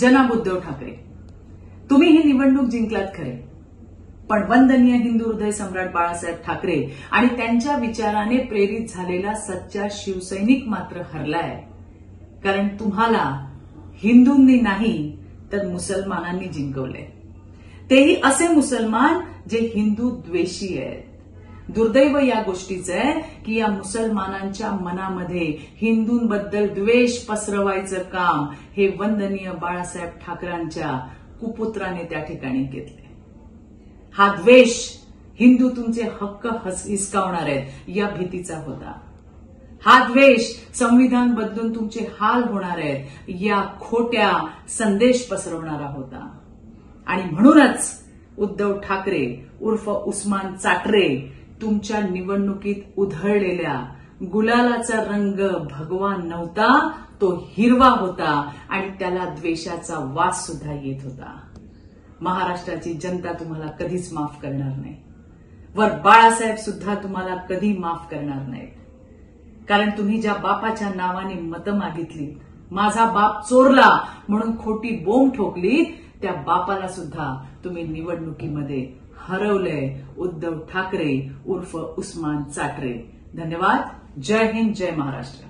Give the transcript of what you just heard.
जनाब उद्धव ठाकरे, तुम्ही ही निवडणूक जिंकलात खरे, पण वंदनीय हिंदू हृदय सम्राट बाळासाहेब ठाकरे आणि त्यांच्या विचाराने प्रेरित झालेला सच्चा शिवसैनिक मात्र हरलाय. कारण तुम्हाला हिंदूंनी नाही तर मुसलमानांनी जिंकवलंय. तेही असे मुसलमान जे हिंदू द्वेषी आहेत. दुर्दैव या गोष्टीचं आहे की या मुसलमानांच्या मनामध्ये हिंदूंबद्दल द्वेष पसरवायचं काम हे वंदनीय बाळासाहेब ठाकरेंच्या कुपुत्राने त्या ठिकाणी घेतले. हा द्वेष हिंदू तुमचे हक्क हिसकावणार आहेत या भीतीचा होता. हा द्वेष संविधान बदलून तुमचे हाल होणार आहेत या खोट्या संदेश पसरवणारा होता. आणि म्हणूनच उद्धव ठाकरे उर्फ उस्मान चाटरे तुमच्या निवडणुकीत उधळलेल्या गुलालाचा रंग भगवा नव्हता, तो हिरवा होता आणि त्याला द्वेषाचा वास सुद्धा येत होता. महाराष्ट्राची जनता तुम्हाला कधीच माफ करणार नाही. वर बाळासाहेब सुद्धा तुम्हाला कधी माफ करणार नाहीत. कारण तुम्ही ज्या बापाच्या नावाने मतं मागितली, माझा बाप चोरला म्हणून खोटी बोंब ठोकली, त्या बापाला सुद्धा तुम्ही निवडणुकीमध्ये हरवलंय. उद्धव ठाकरे उर्फ उस्मान चाटरे. धन्यवाद. जय हिंद, जय महाराष्ट्र.